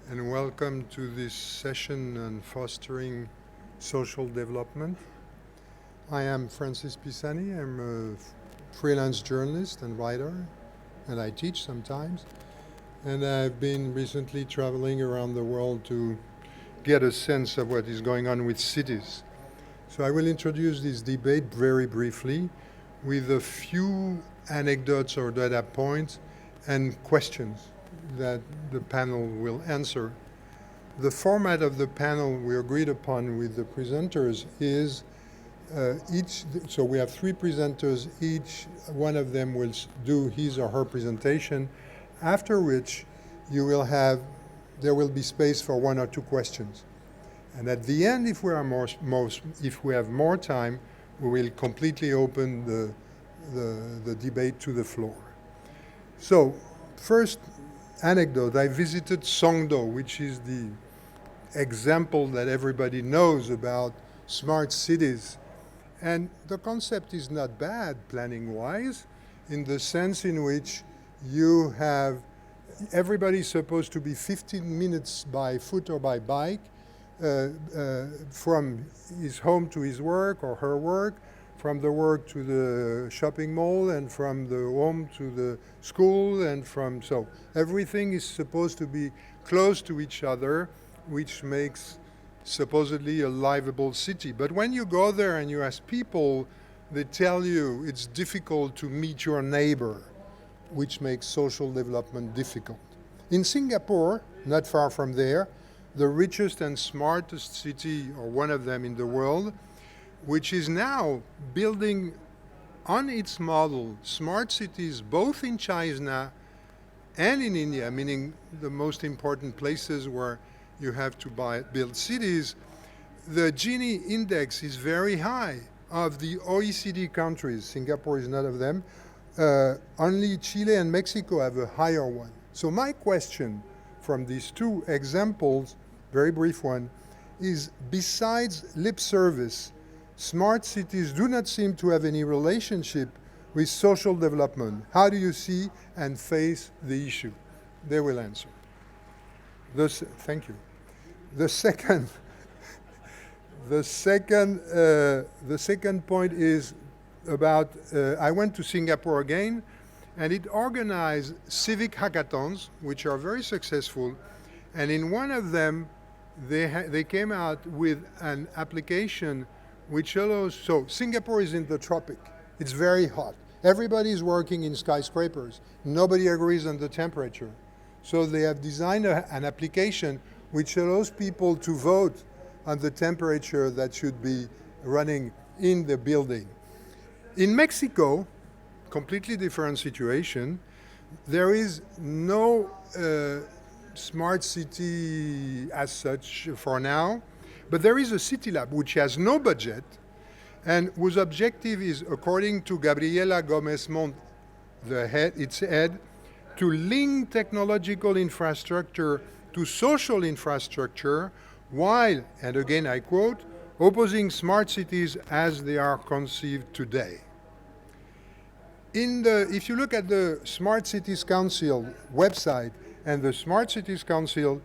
and welcome to this session on fostering social development. I am Francis Pisani. I'm a freelance journalist and writer, and I teach sometimes. And I've been recently traveling around the world to get a sense of what is going on with cities. So I will introduce this debate very briefly with a few anecdotes or data points and questions that the panel will answer. The format of the panel we agreed upon with the presenters is so we have three presenters, each one of them will do his or her presentation, after which there will be space for one or two questions. And at the end, if we have more time, we will completely open the debate to the floor. So, first anecdote, I visited Songdo, which is the example that everybody knows about smart cities. And the concept is not bad planning-wise, in the sense in which you have everybody's supposed to be 15 minutes by foot or by bike from his home to his work or her work, from the work to the shopping mall, and from the home to the school, and so everything is supposed to be close to each other, which makes supposedly a livable city. But when you go there and you ask people, they tell you it's difficult to meet your neighbor, which makes social development difficult. In Singapore, not far from there, the richest and smartest city, or one of them in the world, which is now building on its model smart cities both in China and in India, meaning the most important places where you have to build cities. The Gini index is very high. Of the OECD countries, Singapore is none of them, only Chile and Mexico have a higher one. So my question from these two examples, very brief one, is besides lip service, smart cities do not seem to have any relationship with social development. How do you see and face the issue? They will answer. Thank you. The second point is about, I went to Singapore again, and it organized civic hackathons, which are very successful. And in one of them, they came out with an application which allows, so Singapore is in the tropic. It's very hot. Everybody is working in skyscrapers. Nobody agrees on the temperature. So they have designed an application which allows people to vote on the temperature that should be running in the building. In Mexico, completely different situation, there is no smart city as such for now, but there is a city lab which has no budget and whose objective is, according to Gabriela Gomez-Mont, its head, to link technological infrastructure to social infrastructure while, and again I quote, opposing smart cities as they are conceived today. If you look at the Smart Cities Council website, and the Smart Cities Council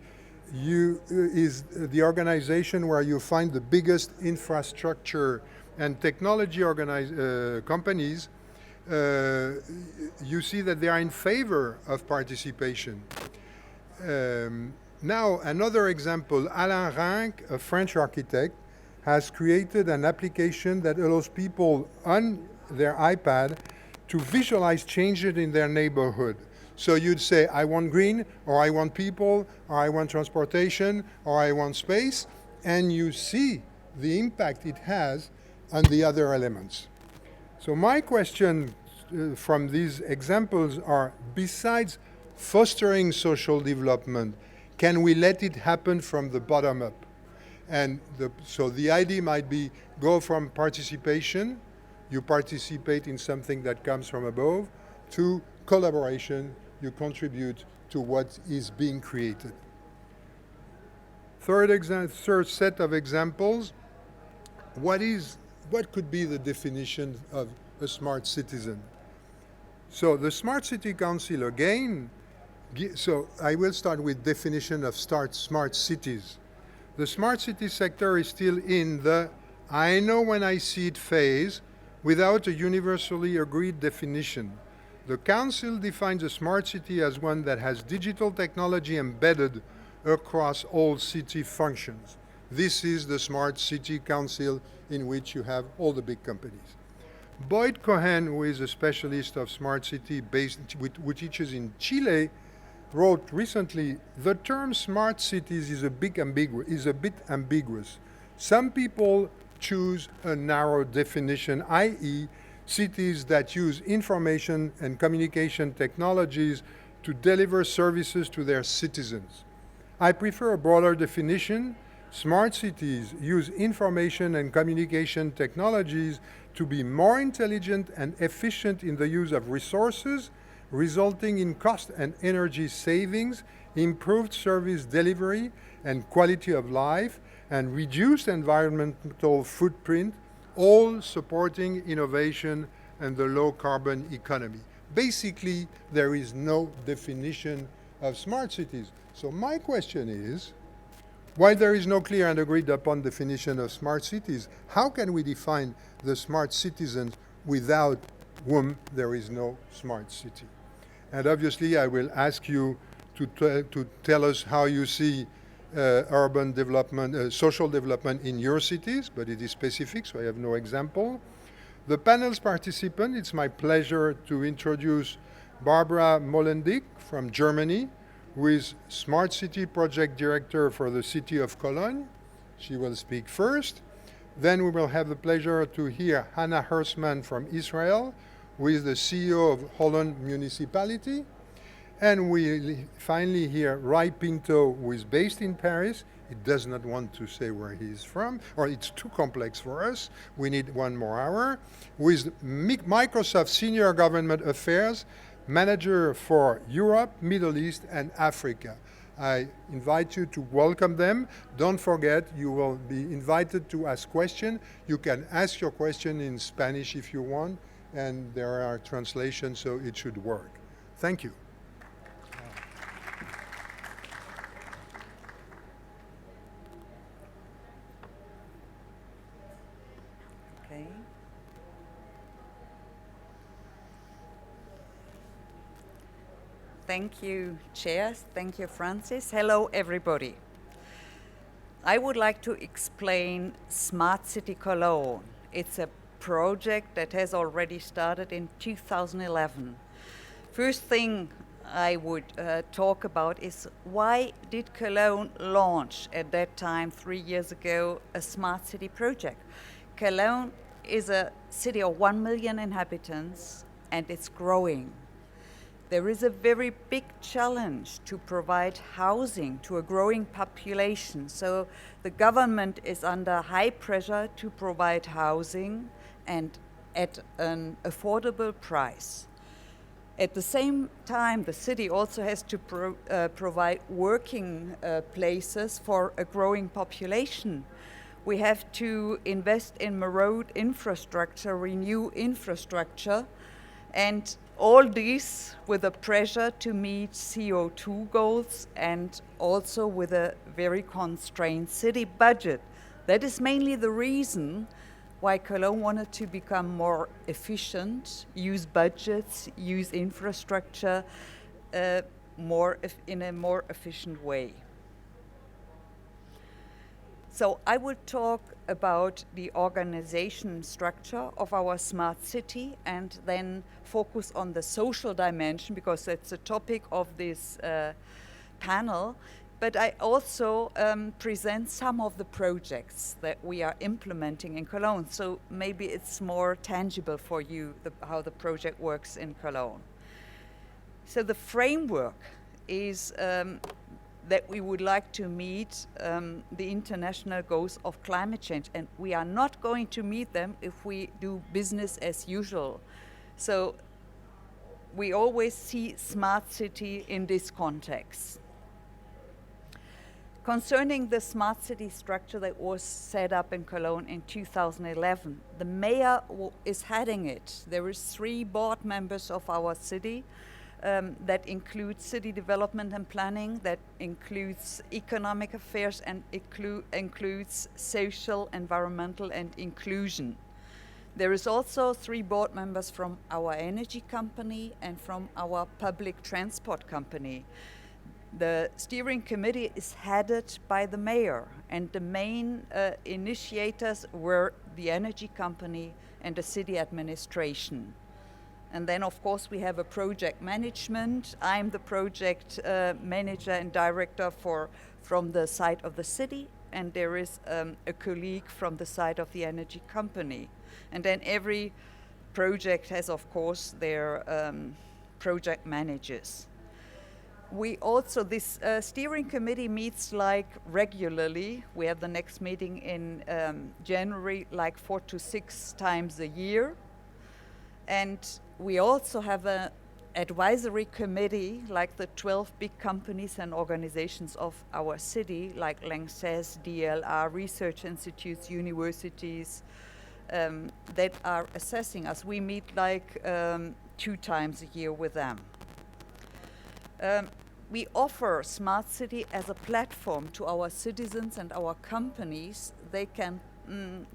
is the organization where you find the biggest infrastructure and technology companies, you see that they are in favor of participation. Now, another example, Alain Rinck, a French architect, has created an application that allows people on their iPad to visualize changes in their neighborhood. So you'd say, I want green, or I want people, or I want transportation, or I want space, and you see the impact it has on the other elements. So my question from these examples are, besides fostering social development, can we let it happen from the bottom up? And so the idea might be go from participation, you participate in something that comes from above, to collaboration, you contribute to what is being created. Third set of examples, what could be the definition of a smart citizen? So the Smart City Council, again, So I will start with definition of smart cities. The smart city sector is still in the I know when I see it phase without a universally agreed definition. The Council defines a smart city as one that has digital technology embedded across all city functions. This is the Smart City Council in which you have all the big companies. Boyd Cohen, who is a specialist of smart city who teaches in Chile, wrote recently, the term smart cities is a bit ambiguous. Some people choose a narrow definition, i.e., cities that use information and communication technologies to deliver services to their citizens. I prefer a broader definition. Smart cities use information and communication technologies to be more intelligent and efficient in the use of resources, resulting in cost and energy savings, improved service delivery and quality of life, and reduced environmental footprint, all supporting innovation and the low-carbon economy. Basically, there is no definition of smart cities. So my question is, while there is no clear and agreed upon definition of smart cities, how can we define the smart citizens without whom there is no smart city? And obviously, I will ask you to tell us how you see urban development, social development in your cities, but it is specific, so I have no example. The panel's participant, it's my pleasure to introduce Barbara Möhlendick from Germany, who is Smart City Project Director for the city of Cologne. She will speak first. Then we will have the pleasure to hear Hana Hertsman from Israel, who is the CEO of Holon Municipality. And we finally hear Pinto, who is based in Paris. He does not want to say where he is from, or it's too complex for us. We need 1 more hour. Who is Microsoft Senior Government Affairs Manager for Europe, Middle East, and Africa. I invite you to welcome them. Don't forget, you will be invited to ask questions. You can ask your question in Spanish if you want, and there are translations, so it should work. Thank you. Okay. Thank you, Chair. Thank you, Francis. Hello, everybody. I would like to explain Smart City Cologne. It's a project that has already started in 2011. First thing I would talk about is why did Cologne launch at that time, 3 years ago, a smart city project? Cologne is a city of 1 million inhabitants and it's growing. There is a very big challenge to provide housing to a growing population. So the government is under high pressure to provide housing and at an affordable price. At the same time, the city also has to provide working places for a growing population. We have to invest in road infrastructure, renew infrastructure, and all this with a pressure to meet CO2 goals and also with a very constrained city budget. That is mainly the reason why Cologne wanted to become more efficient, use budgets, use infrastructure in a more efficient way. So I will talk about the organization structure of our smart city and then focus on the social dimension because that's the topic of this panel. But I also present some of the projects that we are implementing in Cologne. So maybe it's more tangible for you how the project works in Cologne. So the framework is that we would like to meet the international goals of climate change. And we are not going to meet them if we do business as usual. So we always see smart city in this context. Concerning the smart city structure that was set up in Cologne in 2011, the mayor is heading it. There is 3 board members of our city, that includes city development and planning, that includes economic affairs, and includes social, environmental, and inclusion. There is also 3 board members from our energy company and from our public transport company. The steering committee is headed by the mayor, and the main initiators were the energy company and the city administration. And then, of course, we have a project management. I'm the project manager and director from the side of the city, and there is a colleague from the side of the energy company. And then every project has, of course, their project managers. We also, this steering committee meets like regularly. We have the next meeting in January, like 4 to 6 times a year. And we also have an advisory committee, like the 12 big companies and organizations of our city, like LANXES, DLR, research institutes, universities, that are assessing us. We meet like 2 times a year with them. We offer Smart City as a platform to our citizens and our companies. They can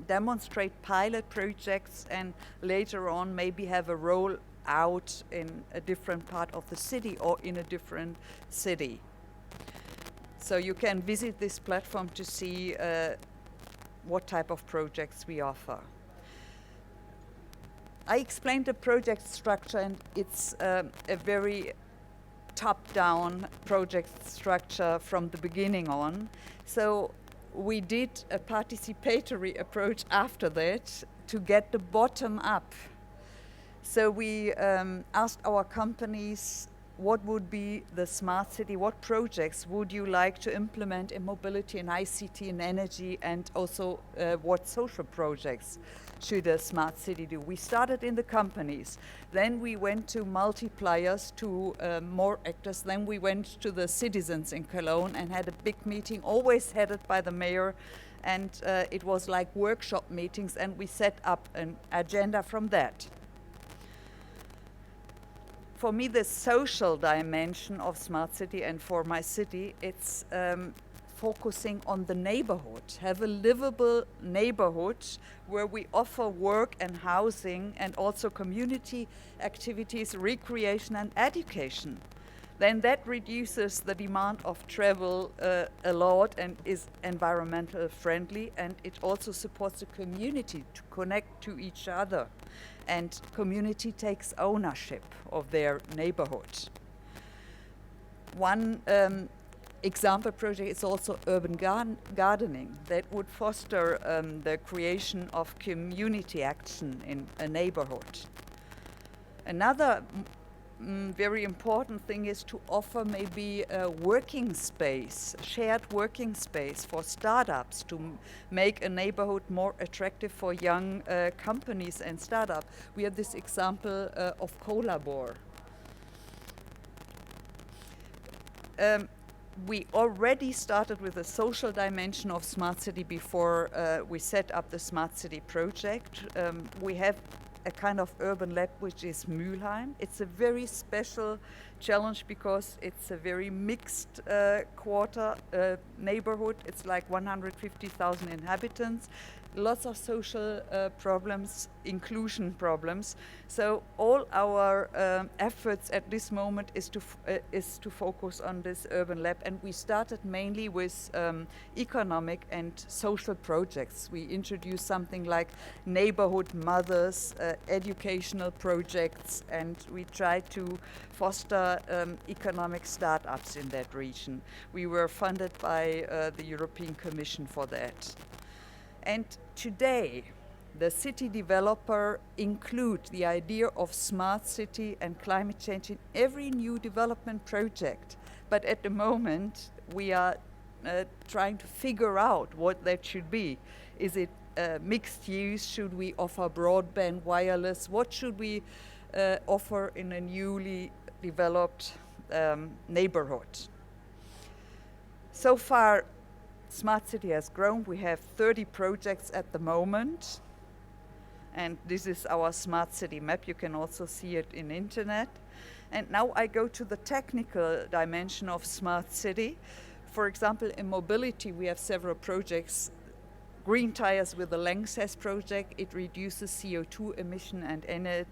demonstrate pilot projects and later on maybe have a roll out in a different part of the city or in a different city. So you can visit this platform to see what type of projects we offer. I explained the project structure, and it's a very top-down project structure from the beginning on. So we did a participatory approach after that to get the bottom up. So we asked our companies, what would be the smart city? What projects would you like to implement in mobility and ICT and energy, and also what social projects should a smart city do? We started in the companies, then we went to multipliers, to more actors, then we went to the citizens in Cologne and had a big meeting, always headed by the mayor, and it was like workshop meetings, and we set up an agenda from that. For me, the social dimension of Smart City and for my city, it's focusing on the neighborhood, have a livable neighborhood where we offer work and housing and also community activities, recreation and education. Then that reduces the demand of travel a lot and is environmental friendly, and it also supports the community to connect to each other. And community takes ownership of their neighborhood. One example project is also urban gardening that would foster the creation of community action in a neighborhood. Another very important thing is to offer maybe a working space, shared working space for startups to make a neighborhood more attractive for young companies and startups. We have this example of Collabor. We already started with a social dimension of Smart City before we set up the Smart City project. We have a kind of urban lab, which is Mülheim. It's a very special challenge because it's a very mixed quarter neighborhood. It's like 150,000 inhabitants, lots of social problems, inclusion problems. So all our efforts at this moment is to focus on this urban lab, and we started mainly with economic and social projects. We introduced something like neighborhood mothers, educational projects, and we tried to foster economic startups in that region. We were funded by the European Commission for that. And today, the city developer include the idea of smart city and climate change in every new development project. But at the moment, we are trying to figure out what that should be. Is it mixed use? Should we offer broadband, wireless? What should we offer in a newly developed neighborhood? So far, Smart City has grown. We have 30 projects at the moment. And this is our Smart City map. You can also see it in internet. And now I go to the technical dimension of smart city. For example, in mobility, we have several projects. Green tires with the LANXESS project, it reduces CO2 emission and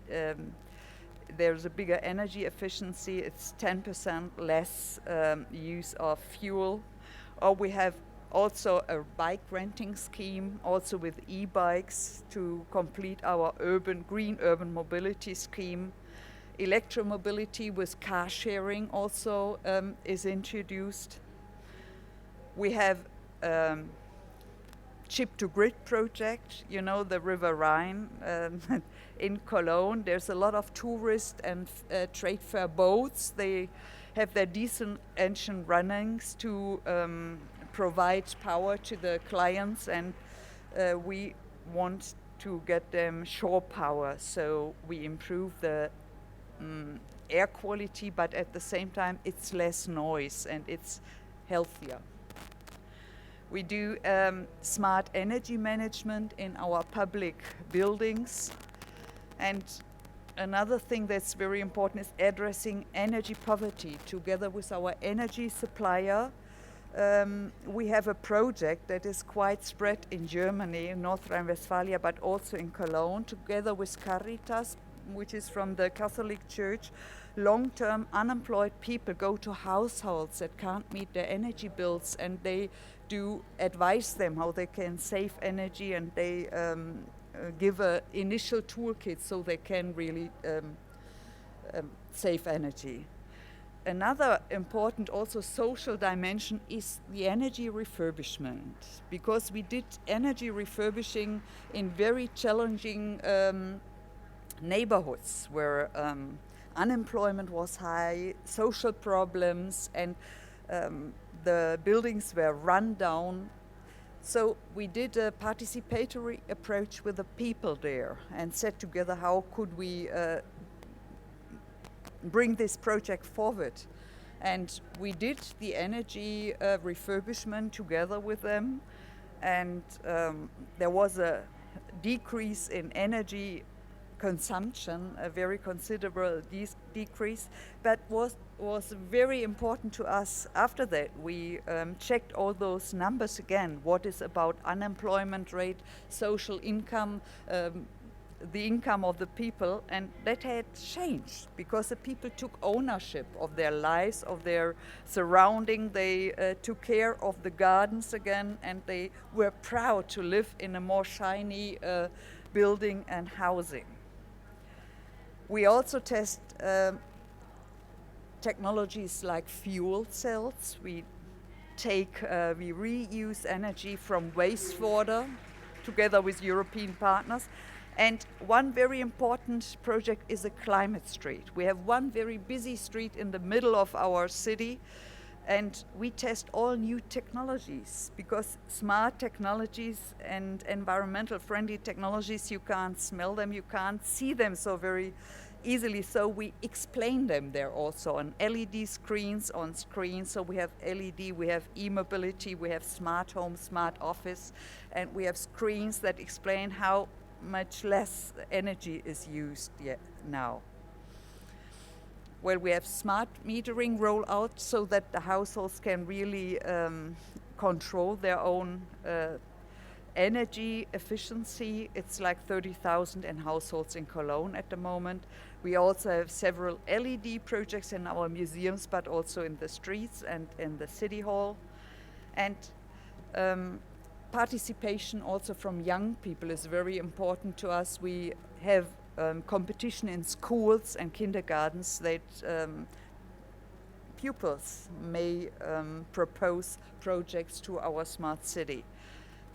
there's a bigger energy efficiency. It's 10% less use of fuel. Or we have also a bike renting scheme, also with e-bikes to complete our green urban mobility scheme. Electromobility with car sharing also is introduced. We have Chip to Grid project, you know, the River Rhine in Cologne. There's a lot of tourist and trade fair boats. They have their diesel engine runnings to provide power to the clients, and we want to get them shore power, so we improve the air quality, but at the same time it's less noise and it's healthier. We do smart energy management in our public buildings. And another thing that's very important is addressing energy poverty. Together with our energy supplier, we have a project that is quite spread in Germany, in North Rhine-Westphalia, but also in Cologne, together with Caritas, which is from the Catholic Church. Long-term unemployed people go to households that can't meet their energy bills, and they do advise them how they can save energy, and they give an initial toolkit so they can really save energy. Another important also social dimension is the energy refurbishment, because we did energy refurbishing in very challenging neighborhoods where unemployment was high, social problems, and the buildings were run down. So we did a participatory approach with the people there and set together how could we bring this project forward. And we did the energy refurbishment together with them, and there was a decrease in energy consumption, a very considerable decrease, but was very important to us. After that, we checked all those numbers again. What is about unemployment rate, social income, the income of the people, and that had changed because the people took ownership of their lives, of their surrounding. They took care of the gardens again, and they were proud to live in a more shiny building and housing. We also test technologies like fuel cells. We reuse energy from wastewater together with European partners. And one very important project is a climate street. We have one very busy street in the middle of our city, and we test all new technologies, because smart technologies and environmental friendly technologies, you can't smell them, you can't see them so very easily, so we explain them there also on LED screens, on screens. So we have LED, we have e-mobility, we have smart home, smart office, and we have screens that explain how much less energy is used now. Well, we have smart metering rollout so that the households can really control their own energy efficiency. It's like 30,000 in households in Cologne at the moment. We also have several LED projects in our museums, but also in the streets and in the city hall. And participation also from young people is very important to us. We have competition in schools and kindergartens that pupils may propose projects to our smart city.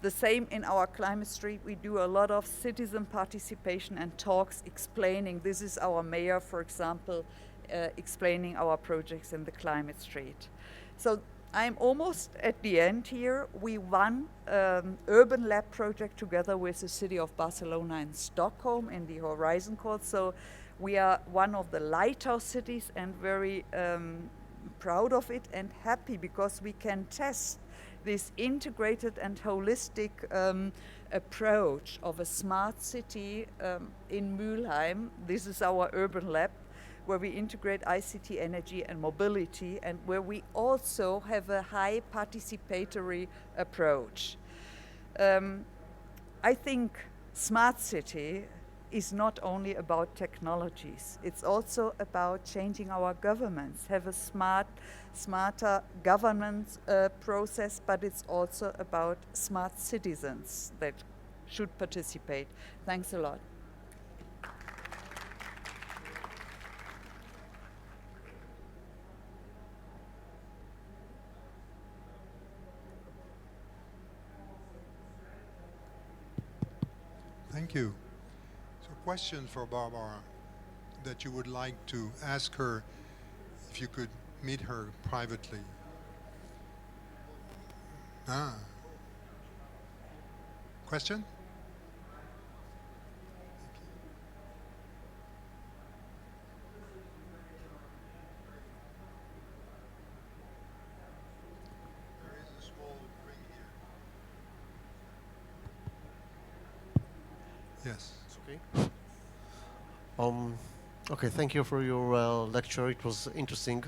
The same in our climate street. We do a lot of citizen participation and talks explaining. This is our mayor, for example, explaining our projects in the climate street. So I'm almost at the end here. We won Urban Lab project together with the city of Barcelona and Stockholm in the Horizon Course. So we are one of the lighthouse cities and very proud of it and happy because we can test this integrated and holistic approach of a smart city in Mülheim. This is our urban lab, where we integrate ICT, energy, and mobility, and where we also have a high participatory approach. I think smart city is not only about technologies, it's also about changing our governments, have a smarter governance process, but it's also about smart citizens that should participate. Thanks a lot. Thank you. So, question for Barbara that you would like to ask her if you could meet her privately. Question? There is a small ring here. Yes. It's okay. Okay, thank you for your lecture. It was interesting.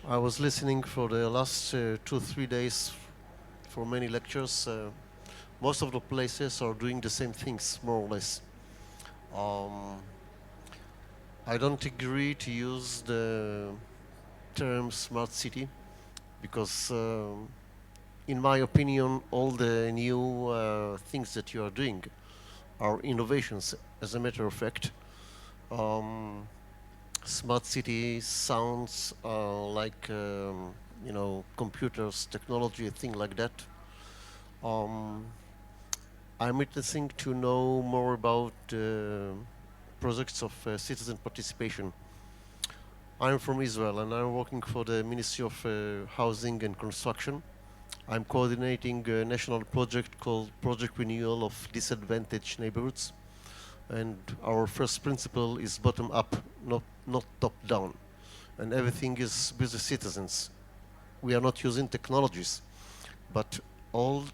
I was listening for the last 2-3 days for many lectures. Most of the places are doing the same things, more or less. I don't agree to use the term smart city because, in my opinion, all the new things that you are doing are innovations. As a matter of fact, smart city sounds like computers, technology, a thing like that. I'm interested to know more about projects of citizen participation. I'm from Israel and I'm working for the Ministry of Housing and Construction. I'm coordinating a national project called Project Renewal of Disadvantaged Neighborhoods. And our first principle is bottom up, not top down. And everything is with the citizens. We are not using technologies, but all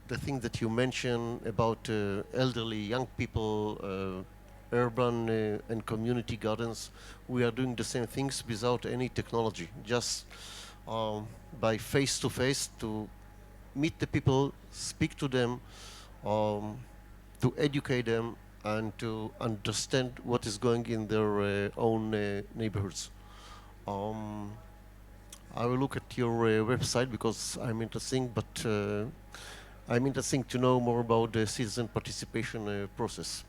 the things that you mentioned about elderly, young people, urban and community gardens, we are doing the same things without any technology, just by face-to-face to meet the people, speak to them, to educate them, and to understand what is going in their own neighborhoods. I will look at your website because I'm interested, but I'm interested to know more about the citizen participation process.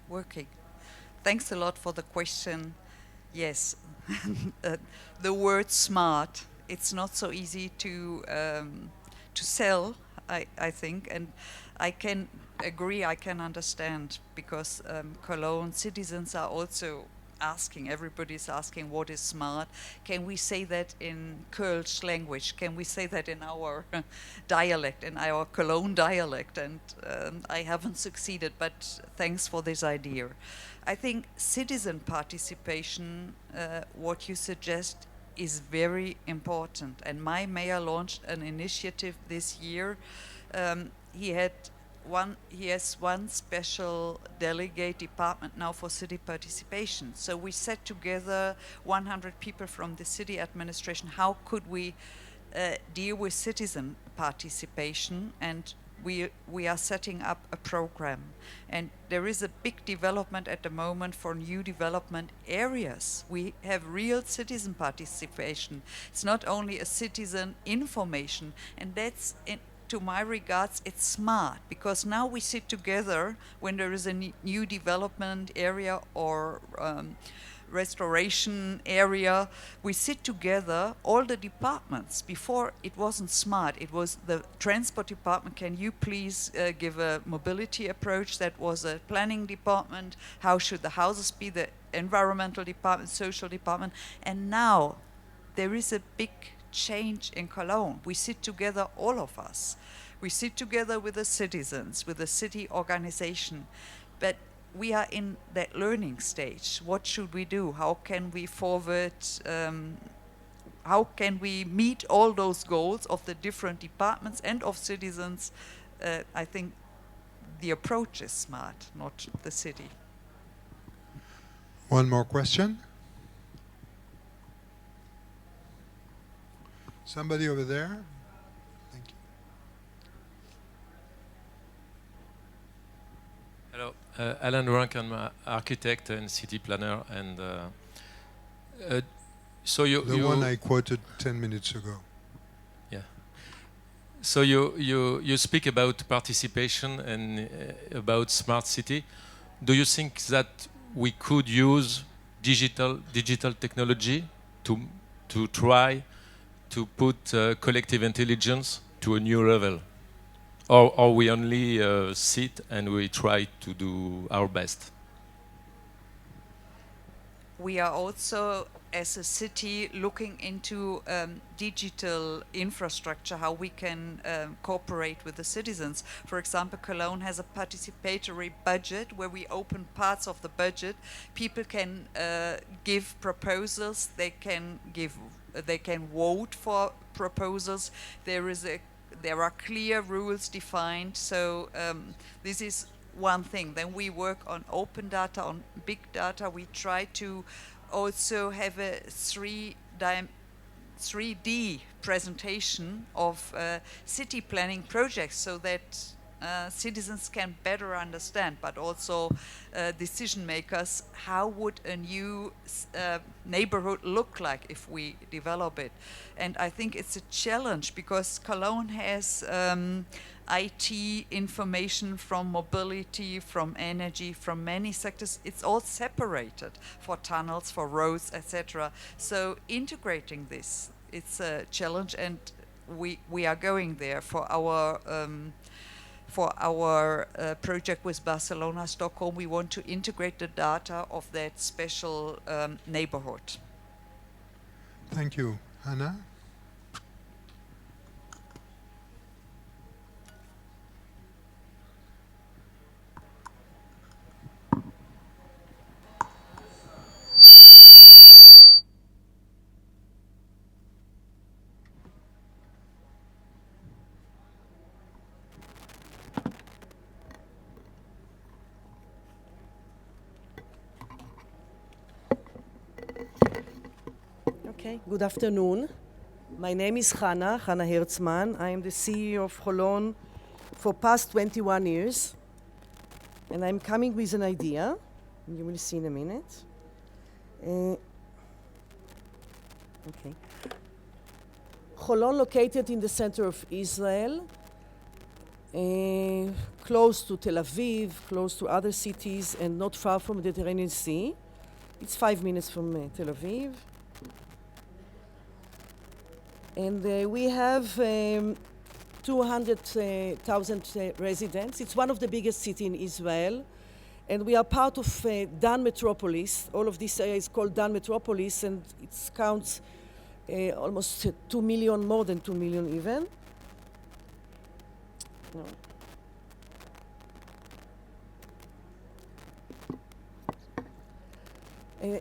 Working. Thanks a lot for the question. Yes, the word smart, it's not so easy to sell, I think, and I can agree, I can understand, because Cologne citizens are also asking, everybody's asking what is smart. Can we say that in Kölsch language? Can we say that in our dialect, in our Cologne dialect? And I haven't succeeded, but thanks for this idea. I think citizen participation, what you suggest, is very important. And my mayor launched an initiative this year. He has one special delegate department now for city participation. So we set together 100 people from the city administration. How could we deal with citizen participation? And we are setting up a program. And there is a big development at the moment for new development areas. We have real citizen participation. It's not only a citizen information, and that's, to my regards, it's smart, because now we sit together when there is a new development area or restoration area. We sit together, all the departments. Before, it wasn't smart. It was the transport department. Can you please give a mobility approach? That was a planning department. How should the houses be? The environmental department, social department. And now there is a big change in Cologne. We sit together, all of us. We sit together with the citizens, with the city organization. But we are in that learning stage. What should we do? How can we forward how can we meet all those goals of the different departments and of citizens? I think the approach is smart, not the city. One more question. Somebody over there? Thank you. Hello, Alan Rank. I'm an architect and city planner, and so The one I quoted 10 minutes ago. yeah. So you speak about participation and about smart city. Do you think that we could use digital technology to try to put collective intelligence to a new level? Or we only sit and we try to do our best? We are also, as a city, looking into digital infrastructure, how we can cooperate with the citizens. For example, Cologne has a participatory budget where we open parts of the budget. People can give proposals. They can vote for proposals. There are clear rules defined. So this is one thing. Then we work on open data, on big data. We try to also have a 3D presentation of city planning projects so that citizens can better understand, but also decision makers, how would a new neighborhood look like if we develop it. And I think it's a challenge because Cologne has IT information from mobility, from energy, from many sectors. It's all separated for tunnels, for roads, etc. So integrating this, it's a challenge, and we are going there for our project with Barcelona, Stockholm. We want to integrate the data of that special neighborhood. Thank you. Hana? Okay, good afternoon. My name is Hana Hertsman. I am the CEO of Holon for past 21 years. And I'm coming with an idea. You will see in a minute. Okay. Holon, located in the center of Israel, close to Tel Aviv, close to other cities, and not far from the Mediterranean Sea. It's 5 minutes from Tel Aviv. And we have 200,000 residents. It's one of the biggest cities in Israel. And we are part of Dan Metropolis. All of this area is called Dan Metropolis, and it counts almost 2 million, more than 2 million even. No.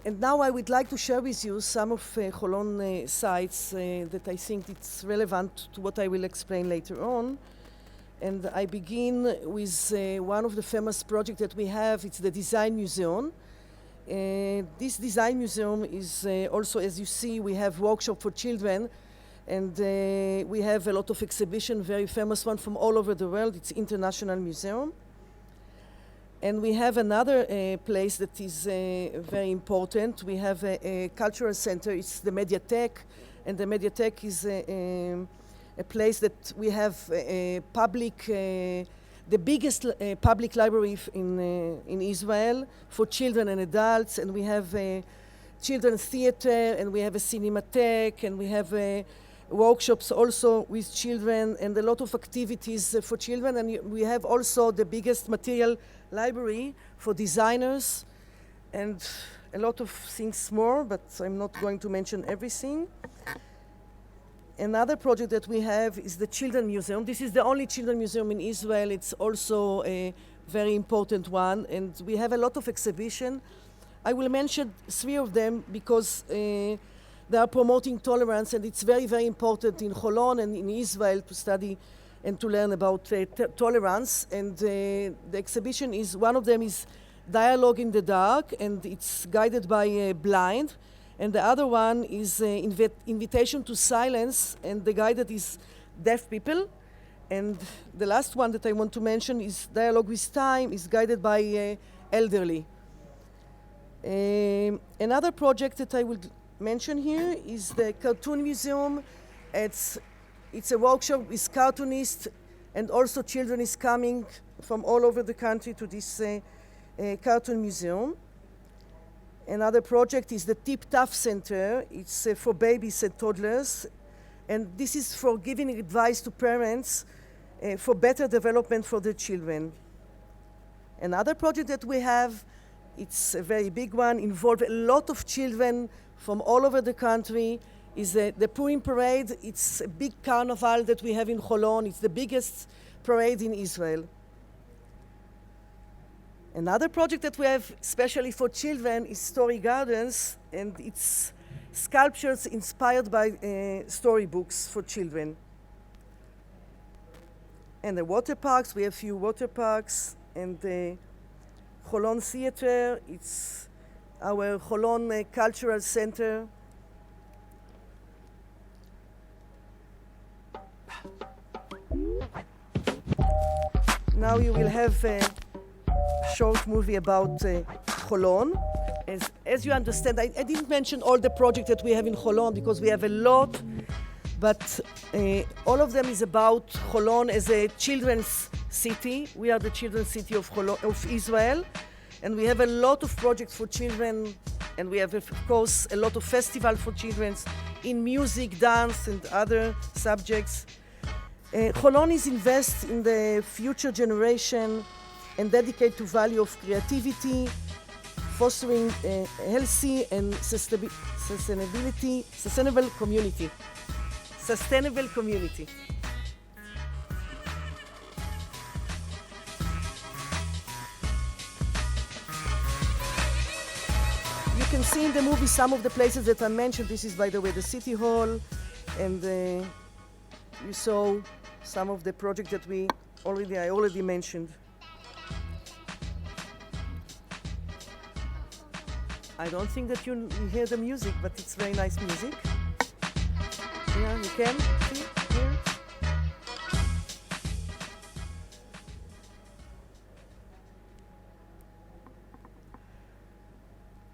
And now I would like to share with you some of Holon sites that I think it's relevant to what I will explain later on. And I begin with one of the famous projects that we have. It's the Design Museum. This Design Museum is also, as you see, we have workshop for children, and we have a lot of exhibition, very famous one from all over the world. It's International Museum. And we have another place that is very important. We have a cultural center. It's the Mediatek, and the Mediatek is a place that we have the biggest public library in Israel for children and adults. And we have a children's theater, and we have a cinematheque, and we have workshops also with children, and a lot of activities for children. And we have also the biggest material library for designers, and a lot of things more, but I'm not going to mention everything. Another project that we have is the Children Museum. This is the only children museum in Israel. It's also a very important one, and we have a lot of exhibition. I will mention 3 of them because the they are promoting tolerance, and it's very, very important in Holon and in Israel to study and to learn about tolerance. And the exhibition is, one of them is Dialogue in the Dark, and it's guided by Blind. And the other one is Invitation to Silence, and the guided is Deaf People. And the last one that I want to mention is Dialogue with Time, is guided by Elderly. Another project that I would mention here is the Cartoon Museum. It's a workshop with cartoonists, and also children is coming from all over the country to this Cartoon Museum. Another project is the Tip Tough Center. It's for babies and toddlers, and this is for giving advice to parents for better development for their children. Another project that we have, it's a very big one, involves a lot of children from all over the country, is the Purim Parade. It's a big carnival that we have in Holon. It's the biggest parade in Israel. Another project that we have, especially for children, is Story Gardens, and it's sculptures inspired by storybooks for children. And the water parks, we have few water parks, and the Holon Theater, it's our Holon Cultural Center. Now you will have a short movie about Holon. As you understand, I didn't mention all the projects that we have in Holon because we have a lot, but all of them is about Holon as a children's city. We are the children's city of Israel, and we have a lot of projects for children, and we have, of course, a lot of festivals for children in music, dance, and other subjects. Holon is invest in the future generation and dedicate to value of creativity, fostering a healthy and sustainable community. Sustainable community. You can see in the movie some of the places that I mentioned. This is, by the way, the City Hall, and you saw some of the projects that I already mentioned. I don't think that you hear the music, but it's very nice music. Yeah, you can see here.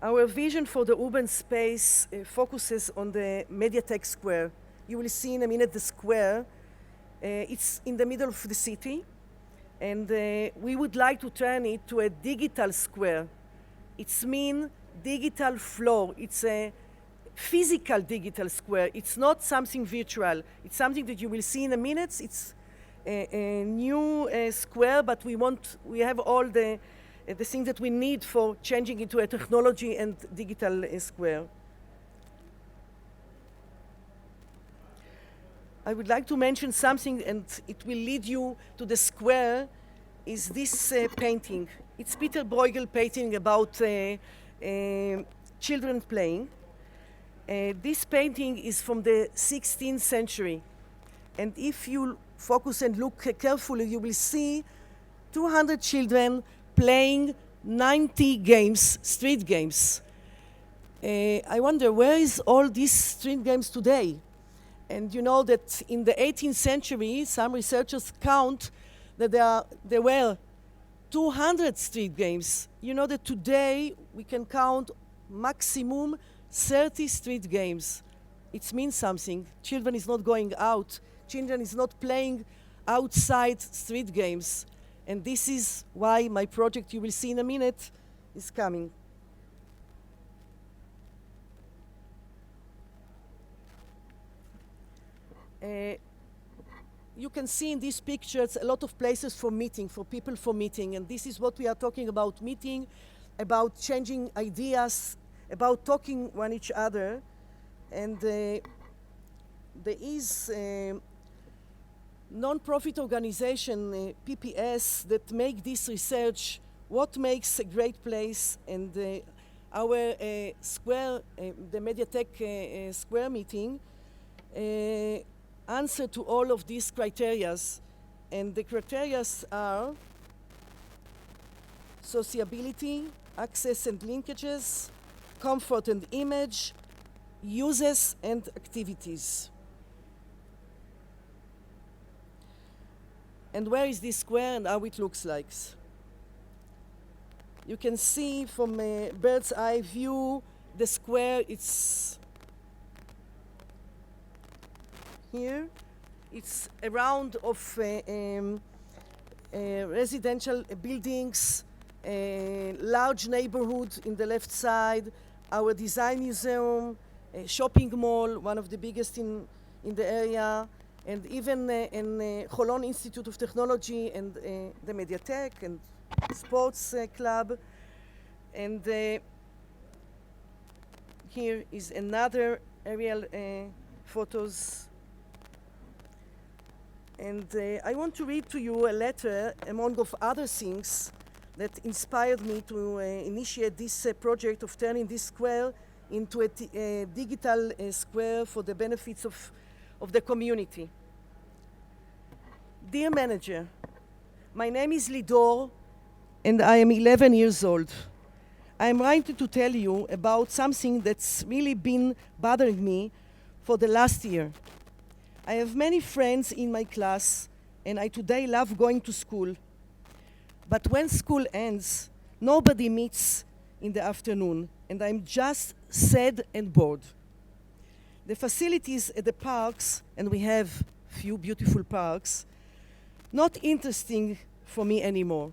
Our vision for the urban space focuses on the Mediatek Square. You will see in a minute the square. It's in the middle of the city, and we would like to turn it to a digital square. It's mean digital floor. It's a physical digital square. It's not something virtual. It's something that you will see in a minute. It's a new square, but we have all the things that we need for changing into a technology and digital square. I would like to mention something, and it will lead you to the square, is this painting. It's Peter Bruegel painting about children playing. This painting is from the 16th century. And if you focus and look carefully, you will see 200 children playing 90 games, street games. I wonder, where is all these street games today? And you know that in the 18th century, some researchers count that there were 200 street games. You know that today we can count maximum 30 street games. It means something. Children is not going out. Children is not playing outside street games. And this is why my project, you will see in a minute, is coming. You can see in these pictures a lot of places for meeting, for people for meeting, and this is what we are talking about, meeting, about changing ideas, about talking one each other. And there is a non-profit organization, PPS, that make this research, what makes a great place, and our square, the Mediatek square meeting, answer to all of these criterias. And the criterias are sociability, access and linkages, comfort and image, uses and activities. And where is this square and how it looks like? You can see from a bird's eye view, the square, it's here. It's a round of residential buildings, a large neighborhood in the left side, our design museum, a shopping mall, one of the biggest in the area, and even an Holon Institute of Technology and the Mediatek and sports club. And here is another aerial photos. And I want to read to you a letter, among of other things, that inspired me to initiate this project of turning this square into a digital square for the benefits of the community. Dear manager, my name is Lidor, and I am 11 years old. I am writing to tell you about something that's really been bothering me for the last year. I have many friends in my class, and I today love going to school. But when school ends, nobody meets in the afternoon, and I'm just sad and bored. The facilities at the parks, and we have few beautiful parks, not interesting for me anymore.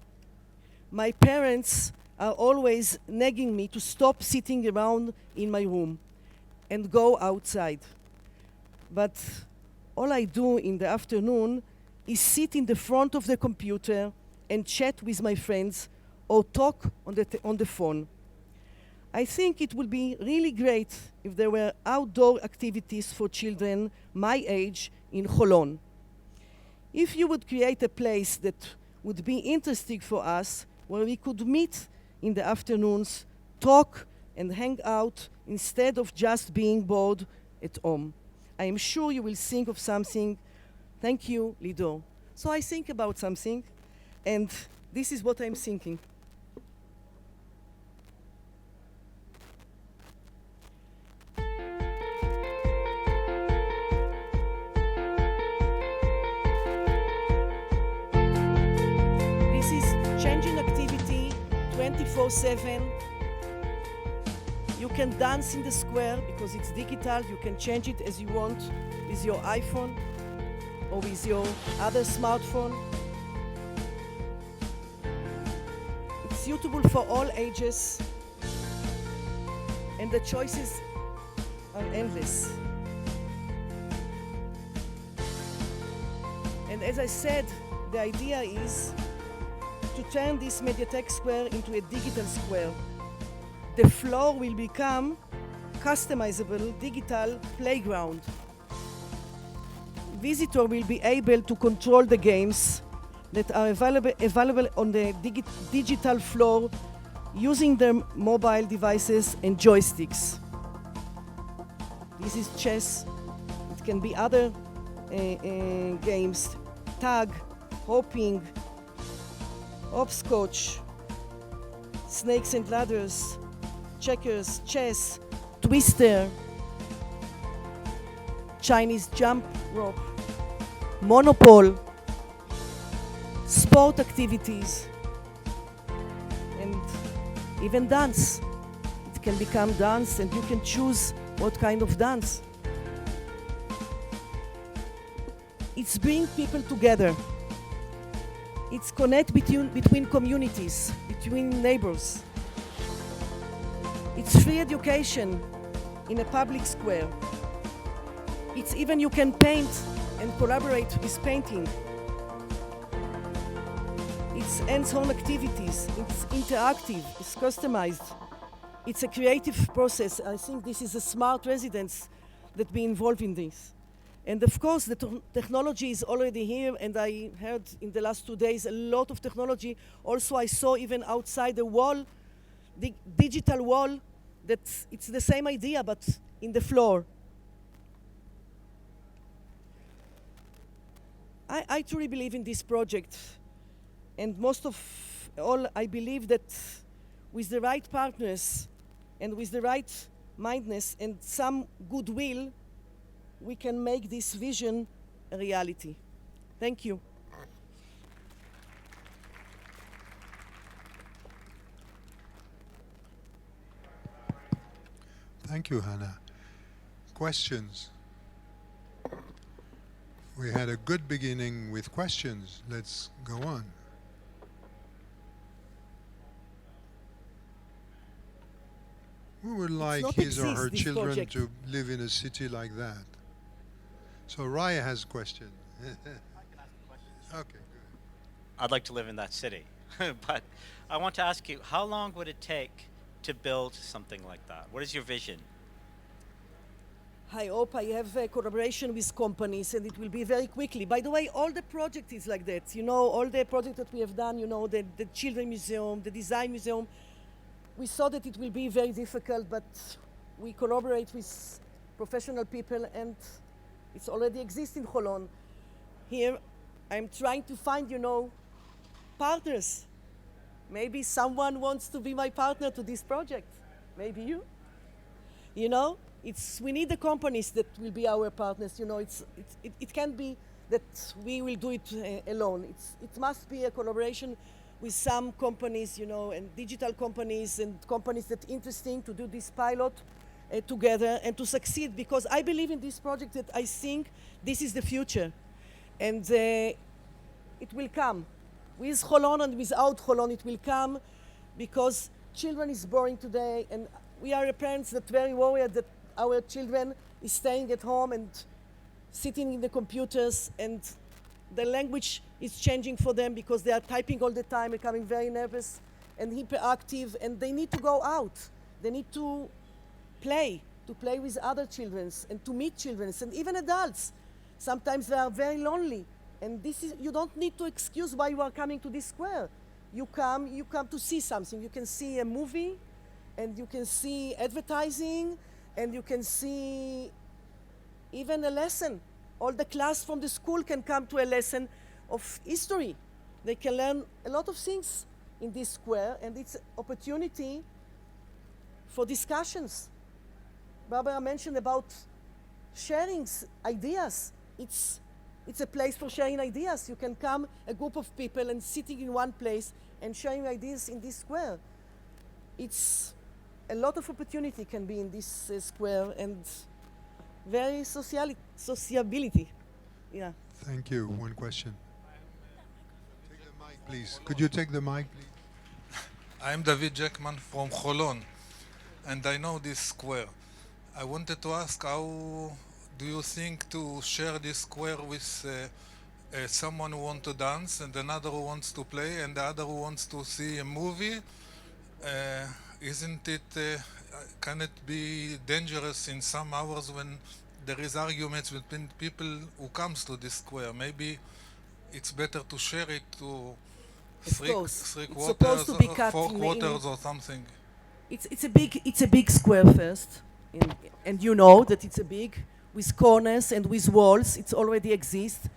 My parents are always nagging me to stop sitting around in my room and go outside. But all I do in the afternoon is sit in the front of the computer and chat with my friends or talk on the phone. I think it would be really great if there were outdoor activities for children my age in Holon. If you would create a place that would be interesting for us, where we could meet in the afternoons, talk and hang out instead of just being bored at home. I am sure you will think of something. Thank you, Lido. So I think about something, and this is what I'm thinking. This is changing activity 24/7. You can dance in the square because it's digital. You can change it as you want with your iPhone or with your other smartphone. It's suitable for all ages, and the choices are endless. And as I said, the idea is to turn this Mediatek Square into a digital square. The floor will become customizable digital playground. Visitor will be able to control the games that are available on the digital floor using their mobile devices and joysticks. This is chess. It can be other games, tag, hopping, hopscotch, snakes and ladders, checkers, chess, twister, Chinese jump rope, Monopoly, sport activities, and even dance. It can become dance, and you can choose what kind of dance. It's bring people together. It's connect between communities, between neighbors. It's free education in a public square. It's even you can paint and collaborate with painting. It's hands-on activities, it's interactive, it's customized. It's a creative process. I think this is a smart residence that be involved in this. And of course, the technology is already here, and I heard in the last 2 days a lot of technology. Also, I saw even outside the wall digital wall, that it's the same idea, but in the floor. I truly believe in this project. And most of all, I believe that with the right partners and with the right mindedness and some goodwill, we can make this vision a reality. Thank you. Thank you, Hana. Questions? We had a good beginning with questions. Let's go on. We would like not his or exist, her this children project. to live in a city like that. So Raya has a question. Okay, good. I'd like to live in that city. But I want to ask you, how long would it take to build something like that? What is your vision? I hope I have a collaboration with companies and it will be very quickly. By the way, all the project is like that. You know, all the projects that we have done, you know, the Children Museum, the Design Museum, we saw that it will be very difficult, but we collaborate with professional people and it's already exists in Holon. Here, I'm trying to find, you know, partners. Maybe someone wants to be my partner to this project. Maybe you. You know, we need the companies that will be our partners. You know, it can't be that we will do it alone. It must be a collaboration with some companies, you know, and digital companies and companies that interesting to do this pilot together and to succeed. Because I believe in this project that I think this is the future, and it will come. With Holon and without Holon, it will come, because children is boring today, and we are parents that very worried that our children is staying at home and sitting in the computers, and the language is changing for them because they are typing all the time, becoming very nervous and hyperactive, and they need to go out. They need to play with other children and to meet children, and even adults. Sometimes they are very lonely. And you don't need to excuse why you are coming to this square. You come to see something. You can see a movie, and you can see advertising, and you can see even a lesson. All the class from the school can come to a lesson of history. They can learn a lot of things in this square, and it's an opportunity for discussions. Barbara mentioned about sharing ideas. It's a place for sharing ideas. You can come, a group of people, and sitting in one place and sharing ideas in this square. It's a lot of opportunity can be in this square, and very sociability. Yeah. Thank you. One question. Take the mic, please. Could you take the mic, please? I'm David Jackman from Holon, and I know this square. I wanted to ask, how do you think to share this square with someone who wants to dance, and another who wants to play, and the other who wants to see a movie? Can it be dangerous in some hours when there is arguments between people who comes to this square? Maybe it's better to share it to three quarters, supposed to be cut four in quarters or something. It's a big square first, and you know that it's a big, with corners and with walls. It already exists.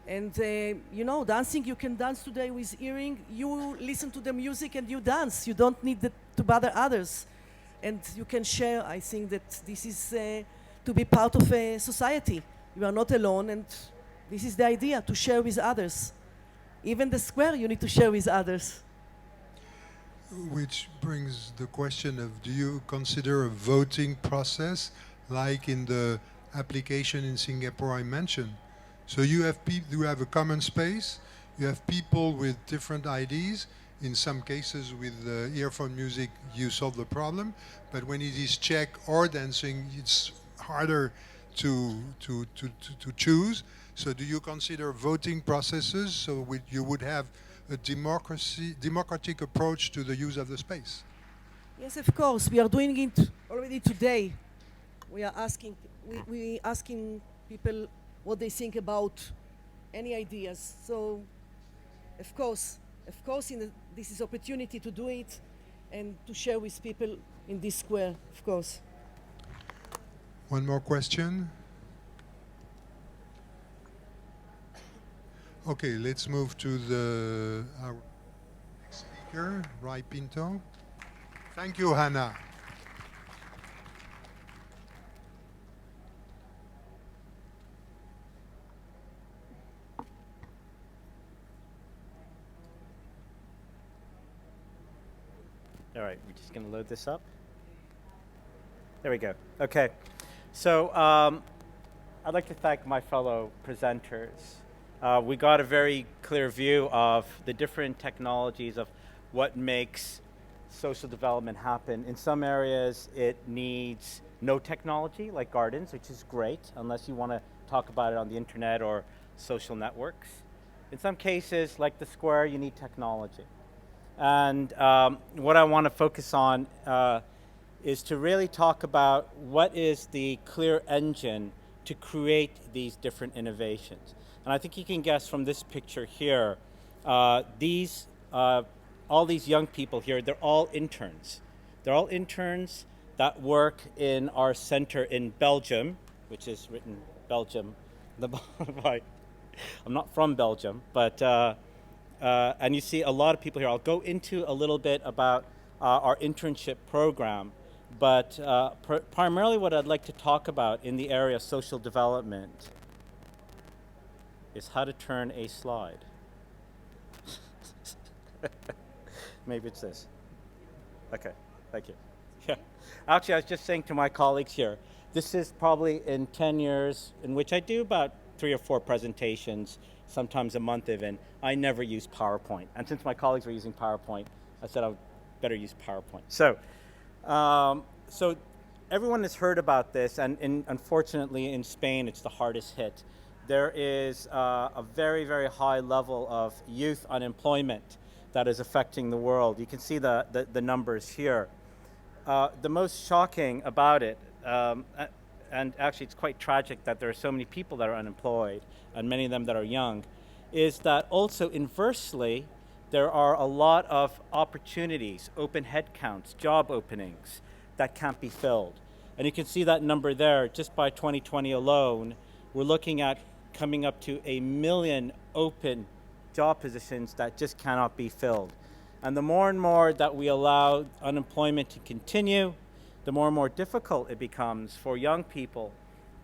And you know, dancing, you can dance today with earring. You listen to the music and you dance. You don't need to bother others. And you can share. I think that this is to be part of a society. You are not alone, and this is the idea, to share with others. Even the square, you need to share with others. Which brings the question of, do you consider a voting process like in the application in Singapore I mentioned? So you have a common space, you have people with different IDs. In some cases with earphone music you solve the problem, but when it is Czech or dancing, it's harder to choose. So do you consider voting processes so you would have a democratic approach to the use of the space? Yes, of course. We are doing it already today. We are asking people what they think about any ideas. So, of course, this is opportunity to do it. and to share with people in this square, of course. One more question. Okay, let's move to our next speaker, right, Pinto. Thank you, Hana. All right, we're just going to load this up. There we go. Okay. So I'd like to thank my fellow presenters. We got a very clear view of the different technologies of what makes social development happen. In some areas, it needs no technology, like gardens, which is great, unless you want to talk about it on the internet or social networks. In some cases, like the square, you need technology. And what I want to focus on is to really talk about what is the clear engine to create these different innovations. And I think you can guess from this picture here, all these young people here, they're all interns. They're all interns that work in our center in Belgium, which is written Belgium. I'm not from Belgium, but and you see a lot of people here. I'll go into a little bit about our internship program, but primarily what I'd like to talk about in the area of social development is how to turn a slide. Maybe it's this. Okay, thank you. Yeah. Actually, I was just saying to my colleagues here, this is probably in 10 years in which I do about 3 or 4 presentations, sometimes a month even. I never use PowerPoint. And since my colleagues were using PowerPoint, I said I would better use PowerPoint. So, so everyone has heard about this, and unfortunately in Spain, it's the hardest hit. There is a very, very high level of youth unemployment that is affecting the world. You can see the numbers here. The most shocking about it, and actually it's quite tragic that there are so many people that are unemployed, and many of them that are young, is that also inversely, there are a lot of opportunities, open headcounts, job openings that can't be filled. And you can see that number there, just by 2020 alone, we're looking at coming up to 1 million open job positions that just cannot be filled. And the more and more that we allow unemployment to continue, the more and more difficult it becomes for young people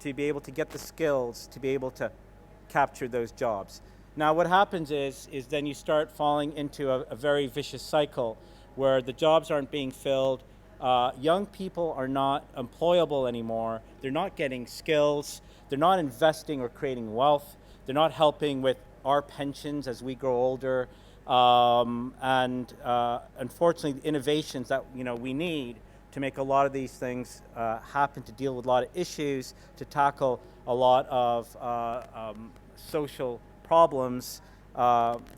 to be able to get the skills to be able to capture those jobs. Now what happens is then you start falling into a very vicious cycle where the jobs aren't being filled, young people are not employable anymore, they're not getting skills, they're not investing or creating wealth, they're not helping with our pensions as we grow older, and unfortunately the innovations that we need to make a lot of these things happen, to deal with a lot of issues, to tackle a lot of social problems,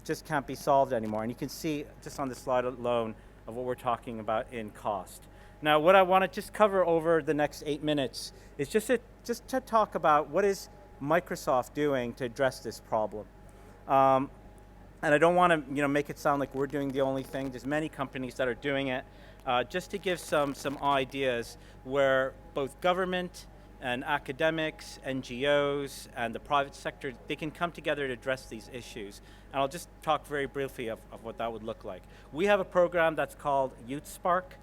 just can't be solved anymore. And you can see just on this slide alone of what we're talking about in cost. Now what I want to just cover over the next 8 minutes is just to talk about what is Microsoft doing to address this problem. And I don't want to make it sound like we're doing the only thing. There's many companies that are doing it. Just to give some ideas where both government and academics, NGOs, and the private sector, they can come together to address these issues. And I'll just talk very briefly of what that would look like. We have a program that's called Youth Spark.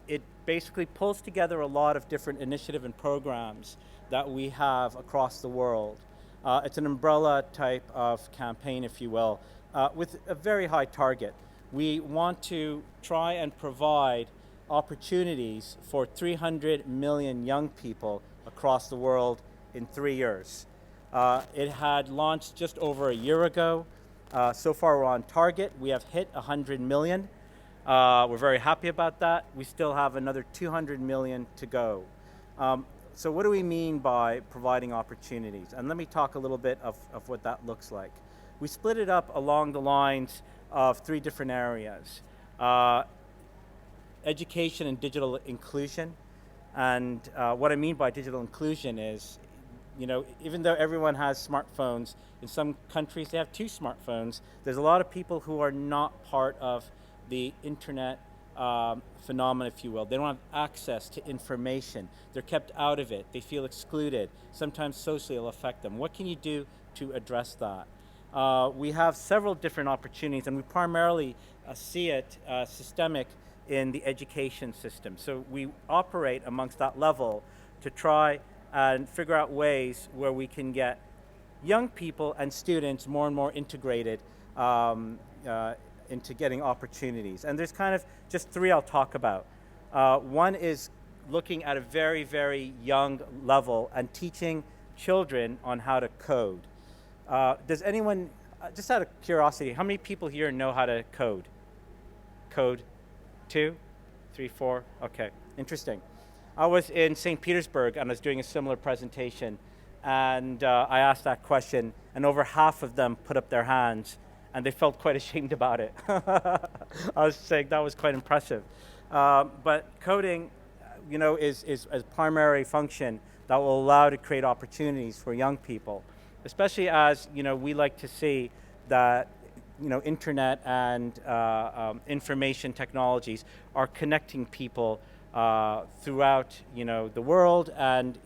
It basically pulls together a lot of different initiatives and programs that we have across the world. It's an umbrella type of campaign, if you will, with a very high target. We want to try and provide opportunities for 300 million young people across the world in 3 years. It had launched just over a year ago. So far we're on target. We have hit 100 million. We're very happy about that. We still have another 200 million to go. So what do we mean by providing opportunities? And let me talk a little bit of what that looks like. We split it up along the lines of 3 different areas. Education and digital inclusion. And what I mean by digital inclusion is, even though everyone has smartphones, in some countries they have 2 smartphones. There's a lot of people who are not part of the internet phenomenon, if you will. They don't have access to information. They're kept out of it. They feel excluded. Sometimes socially it'll affect them. What can you do to address that? We have several different opportunities, and we primarily see it systemic in the education system. So we operate amongst that level to try and figure out ways where we can get young people and students more and more integrated into getting opportunities. And there's kind of just three I'll talk about. One is looking at a very, very young level and teaching children on how to code. Does anyone, just out of curiosity, how many people here know how to code? Code? 2, 3, 4? Okay, interesting. I was in St. Petersburg and I was doing a similar presentation, and I asked that question, and over half of them put up their hands, and they felt quite ashamed about it. I was saying that was quite impressive. But coding, is a primary function that will allow to create opportunities for young people, especially as, we like to see that, internet and information technologies are connecting people throughout, the world, and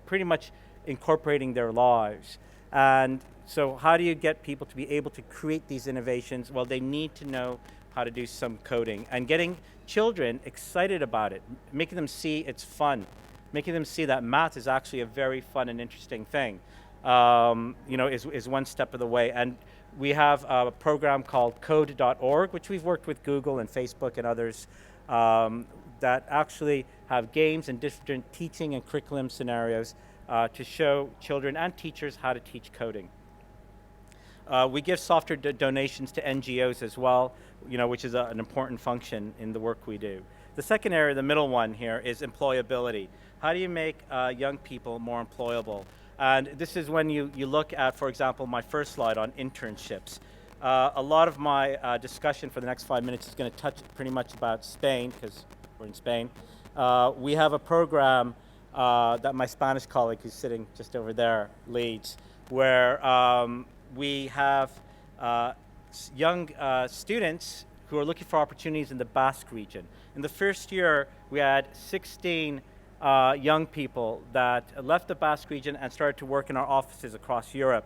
pretty much incorporating their lives. And so how do you get people to be able to create these innovations? Well, they need to know how to do some coding, and getting children excited about it, making them see it's fun, making them see that math is actually a very fun and interesting thing, is one step of the way. And we have a program called code.org, which we've worked with Google and Facebook and others, that actually have games and different teaching and curriculum scenarios to show children and teachers how to teach coding. We give software donations to NGOs as well, which is an important function in the work we do. The second area, the middle one here, is employability. How do you make young people more employable? And this is when you look at, for example, my first slide on internships. A lot of my discussion for the next 5 minutes is going to touch pretty much about Spain, because we're in Spain. We have a program that my Spanish colleague, who's sitting just over there, leads, where we have young students who are looking for opportunities in the Basque region. In the first year, we had 16 young people that left the Basque region and started to work in our offices across Europe.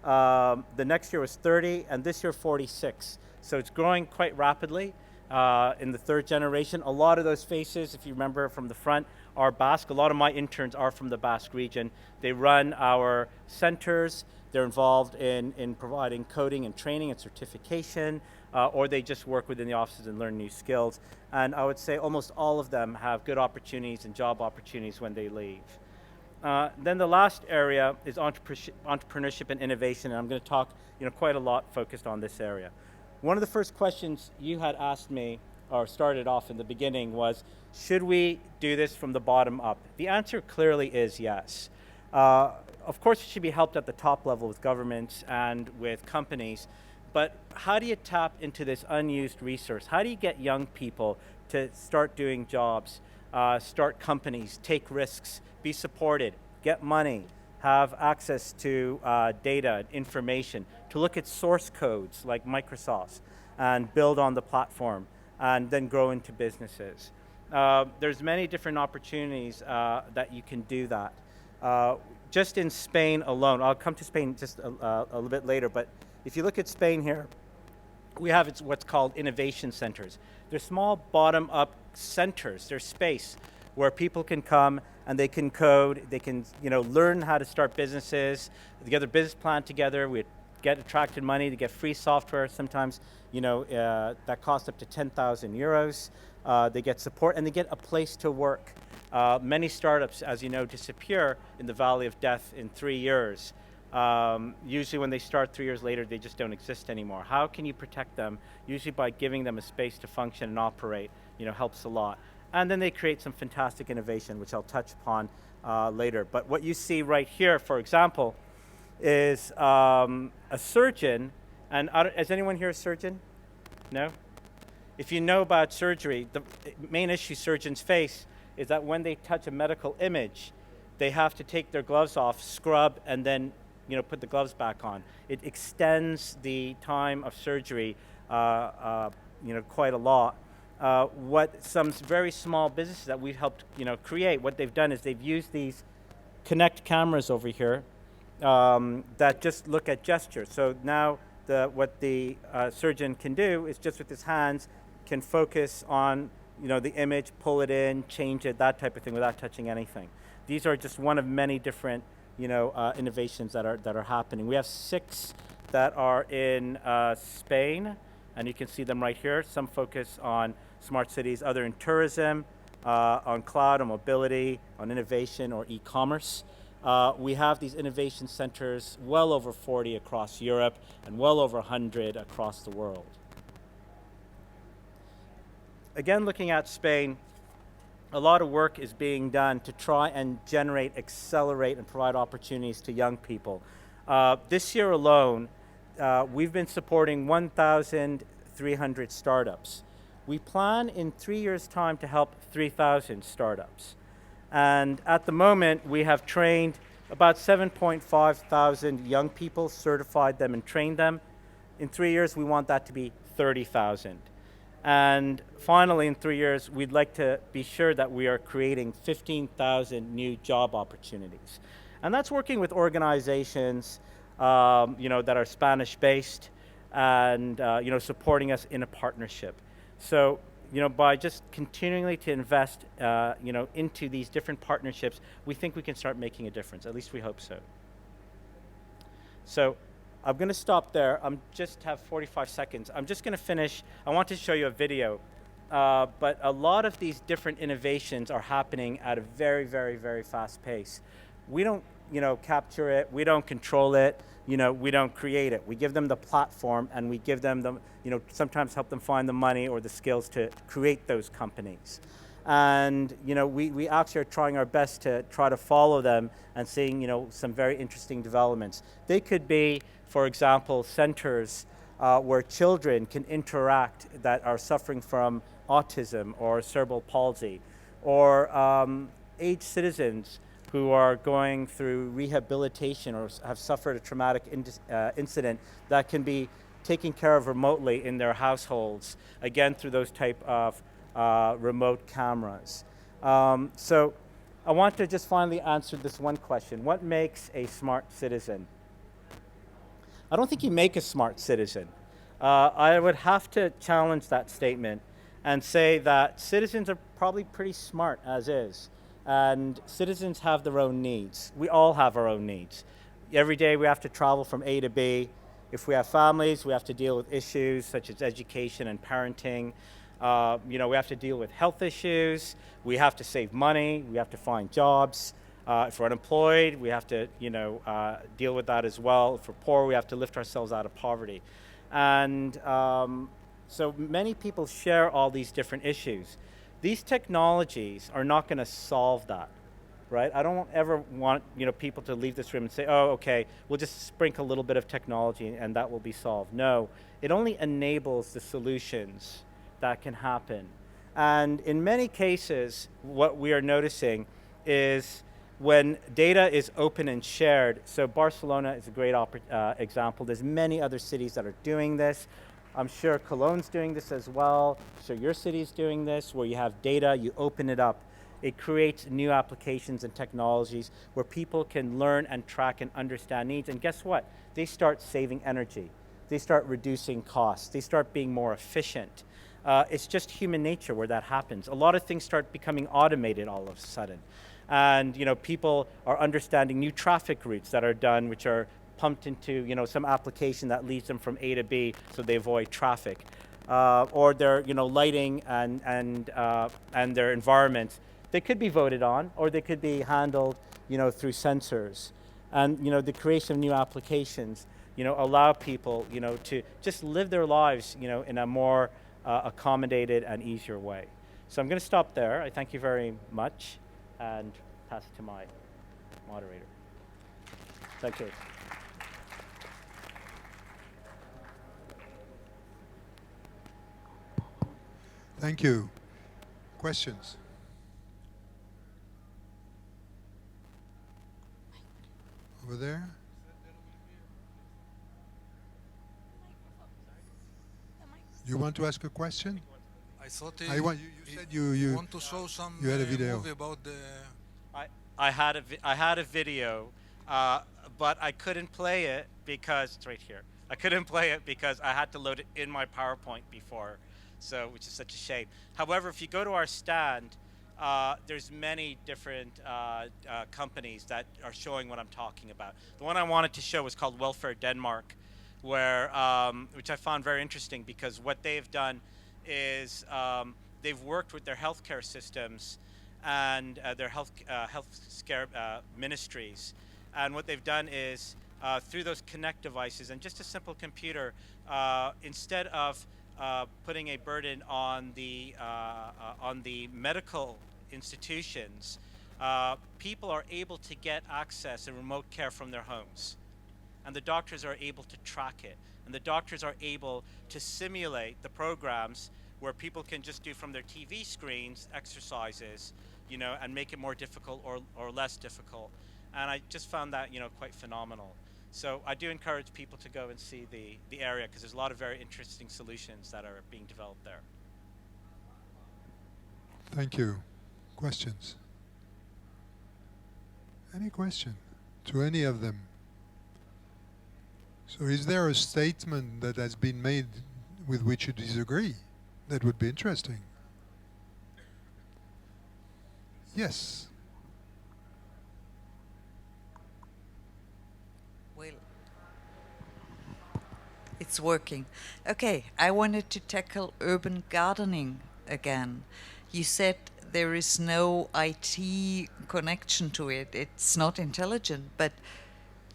The next year was 30, and this year 46. So it's growing quite rapidly in the third generation. A lot of those faces, if you remember from the front, are Basque. A lot of my interns are from the Basque region. They run our centers. They're involved in providing coding and training and certification, or they just work within the offices and learn new skills. And I would say almost all of them have good opportunities and job opportunities when they leave. Then the last area is entrepreneurship and innovation, and I'm going to talk quite a lot focused on this area. One of the first questions you had asked me, or started off in the beginning, was, should we do this from the bottom up? The answer clearly is yes. Of course, it should be helped at the top level with governments and with companies, but how do you tap into this unused resource? How do you get young people to start doing jobs, start companies, take risks, be supported, get money, have access to data, information, to look at source codes like Microsoft's and build on the platform and then grow into businesses? There's many different opportunities that you can do that. Just in Spain alone, I'll come to Spain just a little bit later, but if you look at Spain here, we have what's called innovation centers. They're small bottom-up centers. They're space where people can come and they can code, they can learn how to start businesses, they get their business plan together, we get attracted money, they get free software sometimes, that costs up to 10,000 euros. They get support and they get a place to work. Many startups, as you know, disappear in the valley of death in 3 years. Usually when they start 3 years later, they just don't exist anymore. How can you protect them? Usually by giving them a space to function and operate, helps a lot. And then they create some fantastic innovation, which I'll touch upon later. But what you see right here, for example, is a surgeon. And is anyone here a surgeon? No? If you know about surgery, the main issue surgeons face is that when they touch a medical image, they have to take their gloves off, scrub, and then put the gloves back on. It extends the time of surgery quite a lot. what some very small businesses that we've helped create, what they've done is they've used these Connect cameras over here that just look at gestures. So now what the surgeon can do is just with his hands can focus on the image, pull it in, change it, that type of thing without touching anything. These are just one of many different innovations that are happening. We have 6 that are in Spain, and you can see them right here. Some focus on smart cities, other in tourism, on cloud, on mobility, on innovation or e-commerce. We have these innovation centers, well over 40 across Europe and well over 100 across the world. Again, looking at Spain, a lot of work is being done to try and generate, accelerate, and provide opportunities to young people. This year alone, we've been supporting 1,300 startups. We plan in 3 years' time to help 3,000 startups. And at the moment, we have trained about 7.5 thousand young people, certified them and trained them. In 3 years, we want that to be 30,000. And finally, in 3 years, we'd like to be sure that we are creating 15,000 new job opportunities. And that's working with organizations that are Spanish-based and supporting us in a partnership. So by just continually to invest into these different partnerships, we think we can start making a difference. At least we hope so. So I'm going to stop there. I'm just have 45 seconds. I'm just going to finish. I want to show you a video. But a lot of these different innovations are happening at a very, very, very fast pace. We don't capture it. We don't control it. We don't create it. We give them the platform, and we give them the, sometimes help them find the money or the skills to create those companies. And, we actually are trying our best to try to follow them and seeing, some very interesting developments. They could be, for example, centers where children can interact that are suffering from autism or cerebral palsy, or aged citizens who are going through rehabilitation or have suffered a traumatic incident that can be taken care of remotely in their households, again through those type of remote cameras. So I want to just finally answer this one question. What makes a smart citizen? I don't think you make a smart citizen. I would have to challenge that statement and say that citizens are probably pretty smart as is. And citizens have their own needs. We all have our own needs. Every day we have to travel from A to B. If we have families, we have to deal with issues such as education and parenting. We have to deal with health issues. We have to save money. We have to find jobs. If we're unemployed, we have to deal with that as well. If we're poor, we have to lift ourselves out of poverty. And so many people share all these different issues. These technologies are not going to solve that, right? I don't ever want people to leave this room and say, oh, okay, we'll just sprinkle a little bit of technology and that will be solved. No, it only enables the solutions that can happen. And in many cases, what we are noticing is when data is open and shared, so Barcelona is a great example. There's many other cities that are doing this. I'm sure Cologne's doing this as well. I'm sure your city's doing this, where you have data, you open it up. It creates new applications and technologies where people can learn and track and understand needs. And guess what? They start saving energy. They start reducing costs. They start being more efficient. It's just human nature where that happens. A lot of things start becoming automated all of a sudden. And people are understanding new traffic routes that are done, which are pumped into some application that leads them from A to B, so they avoid traffic, or their lighting and their environments. They could be voted on, or they could be handled through sensors, and the creation of new applications allow people to just live their lives in a more accommodated and easier way. So I'm going to stop there. I thank you very much and pass it to my moderator. Thank you. Thank you. Questions? Over there? You want to ask a question? I I thought I want you said you want to show some you had a video. movie about the. I had a video, but I couldn't play it because it's right here. I couldn't play it because I had to load it in my PowerPoint before, so which is such a shame. However, if you go to our stand, there's many different companies that are showing what I'm talking about. The one I wanted to show was called Welfare Denmark, where which I found very interesting because what they've done is they've worked with their healthcare systems and their healthcare ministries, and what they've done is through those Connect devices and just a simple computer, instead of putting a burden on the medical institutions, people are able to get access and remote care from their homes, and the doctors are able to track it, and the doctors are able to simulate the programs where people can just do from their TV screens exercises, you know, and make it more difficult or less difficult. And I just found that, you know, quite phenomenal. So I do encourage people to go and see the area because there's a lot of very interesting solutions that are being developed there. Thank you. Questions? Any question to any of them? So is there a statement that has been made with which you disagree? That would be interesting. Yes. Well, it's working. Okay, I wanted to tackle urban gardening again. You said there is no IT connection to it. It's not intelligent, but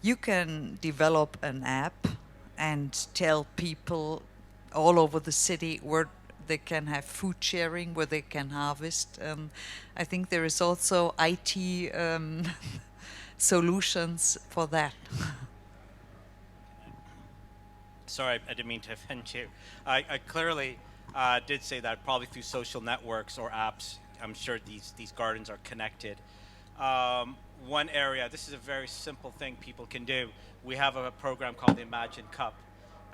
you can develop an app and tell people all over the city where they can have food sharing, where they can harvest. I think there is also IT solutions for that. Sorry, I didn't mean to offend you. I clearly did say that probably through social networks or apps. I'm sure these gardens are connected. One area, this is a very simple thing people can do. We have a program called the Imagine Cup,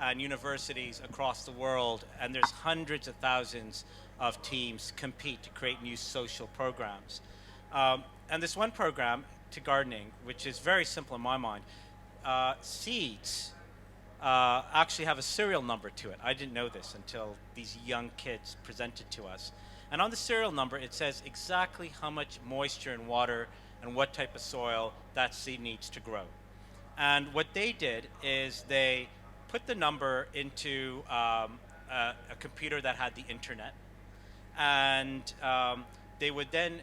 and universities across the world, and there's hundreds of thousands of teams compete to create new social programs. And this one program to gardening, which is very simple in my mind, seeds actually have a serial number to it. I didn't know this until these young kids presented to us. And on the serial number, it says exactly how much moisture and water and what type of soil that seed needs to grow. And what they did is they put the number into a computer that had the internet, and they would then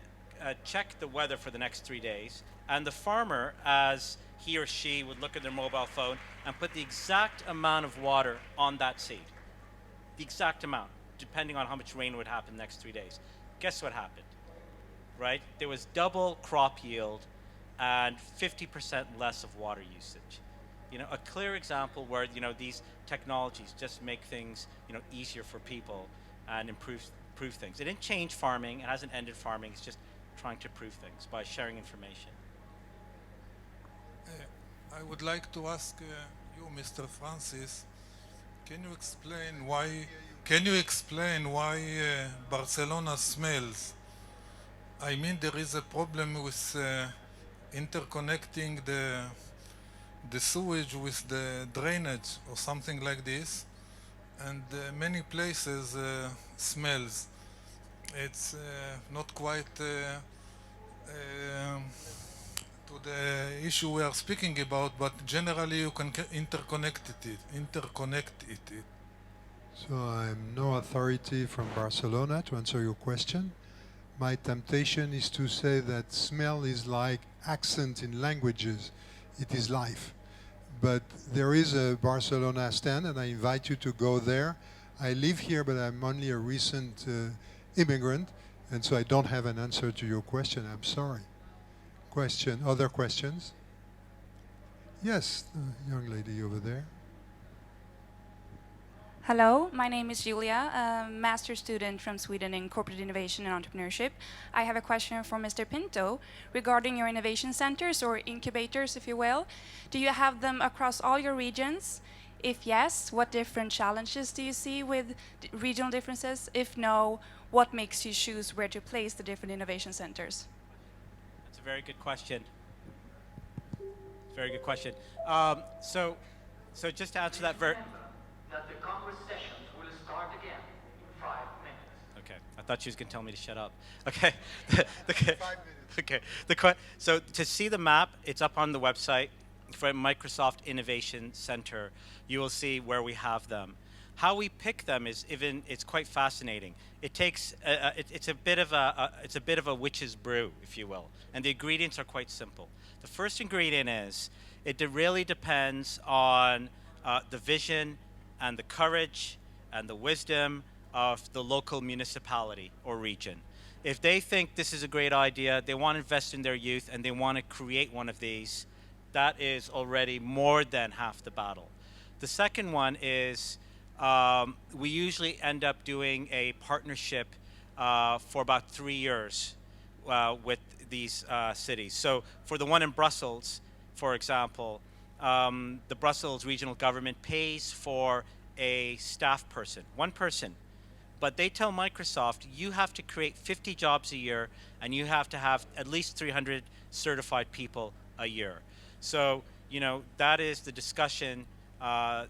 check the weather for the next 3 days, and the farmer, as he or she would look at their mobile phone and put the exact amount of water on that seed, the exact amount, depending on how much rain would happen the next 3 days. Guess what happened, right? There was double crop yield and 50% less of water usage. You know, a clear example where, you know, these technologies just make things, you know, easier for people and improve things. It didn't change farming, it hasn't ended farming, it's just trying to improve things by sharing information. I would like to ask you, Mr. Francis, can you explain why Barcelona Smells? I mean, there is a problem with interconnecting the sewage with the drainage or something like this, and many places smells. It's not quite to the issue we are speaking about, but generally you can interconnect it. So I'm no authority from Barcelona to answer your question. My temptation is to say that smell is like accent in languages. It is life. But there is a Barcelona stand, and I invite you to go there. I live here, but I'm only a recent immigrant, and so I don't have an answer to your question. I'm sorry. Other questions? Yes, the young lady over there. Hello, my name is Julia, a master's student from Sweden in corporate innovation and entrepreneurship. I have a question for Mr. Pinto regarding your innovation centers or incubators, if you will. Do you have them across all your regions? If yes, what different challenges do you see with regional differences? If no, what makes you choose where to place the different innovation centers? That's a very good question. Very good question. So just to answer that that the Congress sessions will start again in 5 minutes. Okay, I thought she was going to tell me to shut up. Okay. Okay. 5 minutes. Okay. So to see the map, it's up on the website for Microsoft Innovation Center. You will see where we have them. How we pick them is it's quite fascinating. It takes it's a bit of a witch's brew, if you will, and the ingredients are quite simple. The first ingredient is it really depends on the vision and the courage and the wisdom of the local municipality or region. If they think this is a great idea, they want to invest in their youth, and they want to create one of these, that is already more than half the battle. The second one is we usually end up doing a partnership for about 3 years with these cities. So for the one in Brussels, for example, the Brussels regional government pays for a staff person, one person. But they tell Microsoft, you have to create 50 jobs a year, and you have to have at least 300 certified people a year. So, you know, that is the discussion,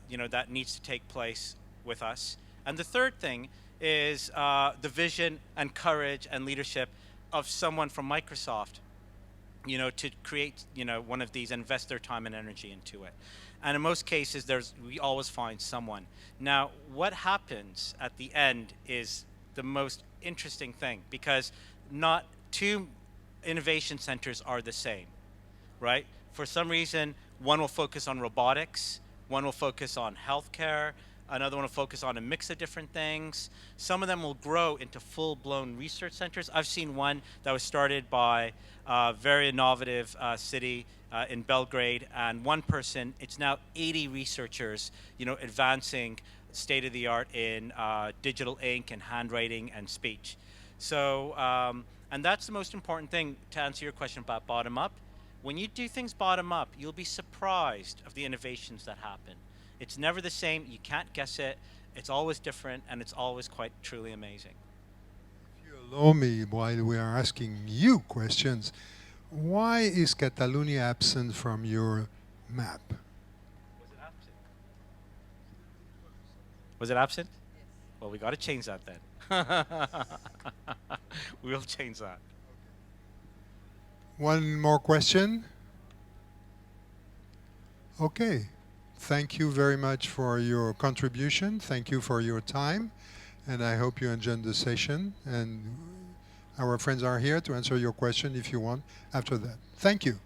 you know, that needs to take place with us. And the third thing is the vision and courage and leadership of someone from Microsoft, you know, to create, you know, one of these, invest their time and energy into it. And in most cases, we always find someone. Now, what happens at the end is the most interesting thing, because not two innovation centers are the same, right? For some reason, one will focus on robotics, one will focus on healthcare, another one will focus on a mix of different things. Some of them will grow into full-blown research centers. I've seen one that was started by a very innovative city in Belgrade, and one person, it's now 80 researchers, you know, advancing state-of-the-art in digital ink and handwriting and speech. So, and that's the most important thing to answer your question about bottom-up. When you do things bottom-up, you'll be surprised of the innovations that happen. It's never the same. You can't guess it. It's always different, and it's always quite truly amazing. If you allow me, while we are asking you questions, why is Catalonia absent from your map? Was it absent? Was it absent? Yes. Well, we got to change that then. We'll change that. One more question? Okay. Thank you very much for your contribution. Thank you for your time. And I hope you enjoyed the session. And our friends are here to answer your question if you want after that. Thank you.